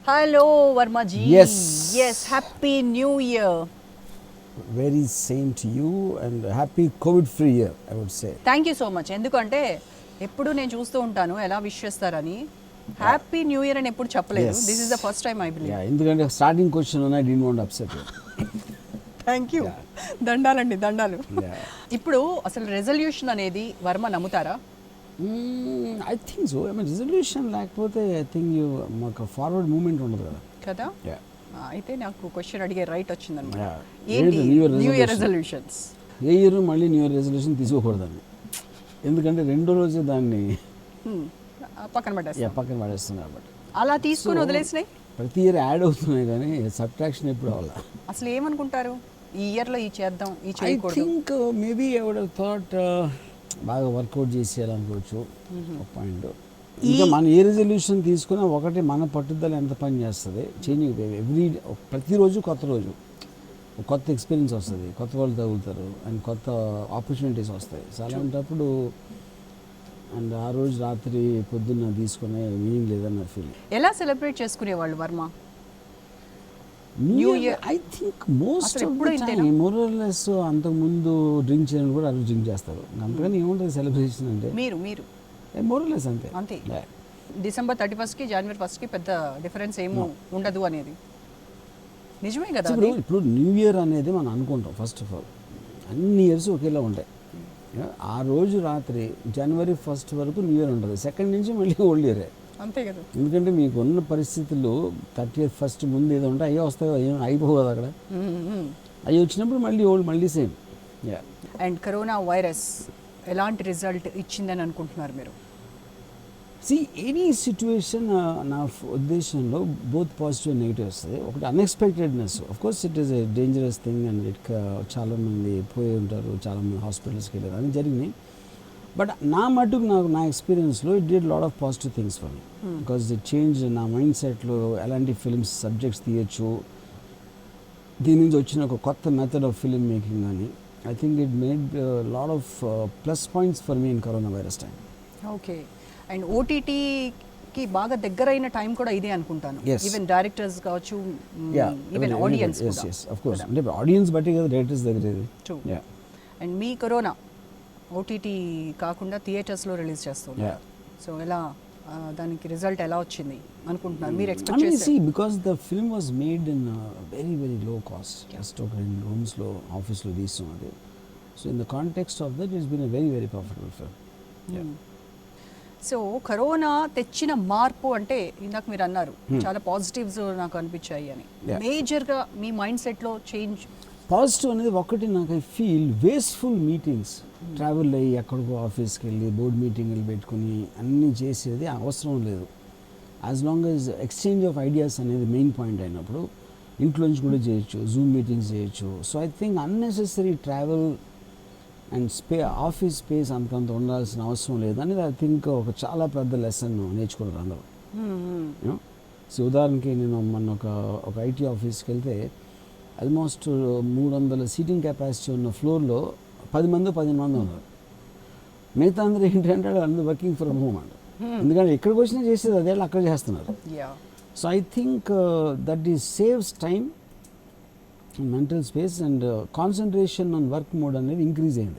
Hello, Verma ji. Yes. Yes, Happy New Year. Very same to you and happy COVID-free year, I would say. Thank you so much. ఎందుకంటే ఎప్పుడు నేను చూస్తూ ఉంటాను ఎలా wish చేస్తారని. Happy new year అని ఎప్పుడు చెప్పలేదు. Yes. This is the first time I believe. Yeah, ఎందుకంటే starting question I didn't want to upset you. Thank you. దండాలండి, దండాలు. Yeah. ఇప్పుడు అసలు రెజల్యూషన్ అనేది వర్మ నమ్ముతారా? I think so. I mean, resolution లేకపోతే I think you మాకు ఫార్వర్డ్ మూమెంట్ ఉండదు కదా. కదా. Yeah. అయితే నాకు క్వశ్చన్ అడిగే రైట్ వచ్చిందన్నమాట. Yeah. ఏంటి New Year new year resolution. Resolutions? ఏ ఇయర్ మళ్ళీ న్యూ ఇయర్ రెజల్యూషన్ తీసుకోకూడదండి. ఎందుకంటే రెండో రోజే దాన్ని పక్కన పెట్టేస్తా. పక్కన పడేస్తుంది కాబట్టి. అలా తీసుకుని వదిలేసినాయి. ప్రతి ఇయర్ యాడ్ అవుతున్నాయి కానీ సబ్ట్రాక్షన్ ఎప్పుడు అవ్వాలి. అసలు ఏమనుకుంటారు ఈ ఇయర్లో ఈ చేద్దాం ఈ ఐ చేయకూడదు? Think maybe I would thought బాగా వర్కౌట్ చేసేయాలనుకోవచ్చు ఒక పాయింట్. ఇంకా మన ఏ రెజల్యూషన్ తీసుకున్నా ఒకటి మన పట్టుదల ఎంత పని చేస్తుంది చేంజింగ్ ప్రతిరోజు కొత్త రోజు కొత్త ఎక్స్పీరియన్స్ వస్తుంది, కొత్త వాళ్ళు తగులుతారు అండ్ కొత్త ఆపర్చునిటీస్ వస్తాయి. సో అలాంటప్పుడు అండ్ ఆ రోజు రాత్రి పొద్దున్న తీసుకునే మీనింగ్ లేదన్న ఫీలింగ్. ఎలా సెలబ్రేట్ చేసుకునేవాళ్ళు Varma? New year I think most of the time మోరల్లెస్ అంతకుముందు డ్రింక్ చేయడం కూడా అది డ్రింక్ చేస్తారు. అంతకని ఏముంటుంది సెలబ్రేషన్ అంటే మీరు మీరు మోరల్లెస్ అంతే. అంతే. డిసెంబర్ 31st కి జనవరి 1st కి పెద్ద డిఫరెన్స్ ఏమో ఉండదు అనేది నిజమే కదా. ఇప్పుడు న్యూ ఇయర్ అనేది మనం అనుకుంటాం ఫస్ట్ ఆఫ్ ఆల్ అన్ని ఇయర్స్ ఒకేలా ఉంటాయి. ఆ రోజు రాత్రి జనవరి 1st వరకు న్యూ ఇయర్ ఉంటుంది, సెకండ్ నుంచి మళ్ళీ ఓల్డ్ ఇయరే. అంతే కదా. ఎందుకంటే మీకు ఉన్న పరిస్థితుల్లో 31st ముందు ఏదో ఉంటే అయ్యో వస్తాయో ఏం అయిపోదు అక్కడ, అవి వచ్చినప్పుడు మళ్ళీ ఓల్డ్ మళ్ళీ సేమ్. అండ్ కరోనా వైరస్ ఎలాంటి రిజల్ట్ ఇచ్చిందని అనుకుంటున్నారు మీరు? సి ఎనీ సిచ్యువేషన్ నా ఉద్దేశంలో బోత్ పాజిటివ్ అండ్ నెగిటివ్ వస్తుంది. ఒకటి unexpectedness, of course it is a dangerous thing and చాలామంది పోయి ఉంటారు, చాలామంది హాస్పిటల్స్కి వెళ్ళారు, అని జరిగినాయి. బట్ నా మటుకు నా ఎక్స్పీరియన్స్లో it did lot of positive things for me because it change నా మైండ్ సెట్లో ఎలాంటి ఫిల్మ్స్ సబ్జెక్ట్స్ తీయచ్చు, దీని నుంచి వచ్చిన ఒక కొత్త మెథడ్ ఆఫ్ ఫిల్మ్ మేకింగ్ అని. I think it made lot of plus points for me in corona virus time. Okay. And ఓటీటీకి బాగా దగ్గరైన టైం కూడా ఇదే అనుకుంటాను. ఈవెన్ డైరెక్టర్స్ కావచ్చు, ఈవెన్ ఆడియన్స్ కూడా. yes of course. అంటే ఆడియన్స్ బట్టి కదా డైరెక్టర్స్ దగ్గర ఇది. ట్రూ. అండ్ మీ కరోనా ఓటీటీ కాకుండా థియేటర్స్లో రిలీజ్ చేస్తున్నారు. సో ఎలా దానికి రిజల్ట్ ఎలా వచ్చింది అనుకుంటున్నారు మీరు? ఎక్స్పెక్ట్ చేసి because the film was made in very very low cost, just ఒక 2 రూమ్స్లో ఆఫీస్లో తీస్తున్నది. So in the context of that it's been a very very profitable film. So corona తెచ్చిన మార్పు అంటే ఇందాక మీరు అన్నారు చాలా పాజిటివ్స్ నాకు అనిపించాయి అని. మేజర్గా మీ మైండ్ సెట్లో చేంజ్ పాజిటివ్ అనేది ఒకటి నాకు I feel wasteful meetings, travel అయ్యి ఎక్కడికో ఆఫీస్కి వెళ్ళి బోర్డ్ మీటింగ్లు పెట్టుకుని అన్నీ చేసేది అవసరం లేదు. As long as exchange of ideas అనేది మెయిన్ పాయింట్ అయినప్పుడు ఇంట్లోంచి కూడా చేయొచ్చు, జూమ్ మీటింగ్స్ చేయొచ్చు. So I think unnecessary travel and office space అంతంత ఉండాల్సిన అవసరం లేదు అనేది ఐ థింక్ ఒక చాలా పెద్ద లెసన్ నేర్చుకున్నారు అందరూ. సో ఉదాహరణకి నేను మొన్న ఒక ఐటీ ఆఫీస్కి వెళ్తే ఆల్మోస్ట్ 300 సీటింగ్ కెపాసిటీ ఉన్న ఫ్లోర్లో 10 మంది 15 మంది ఉన్నారు. మిగతా అందరూ ఏంటంటే అందరూ వర్కింగ్ ఫ్రమ్ హోమ్ అంట. ఎందుకంటే ఎక్కడికి వచ్చినా చేసేది అదే అక్కడ చేస్తున్నారు. So I think that is saves time, mental space and concentration on work mode అనేది ఇంక్రీజ్ అయింది.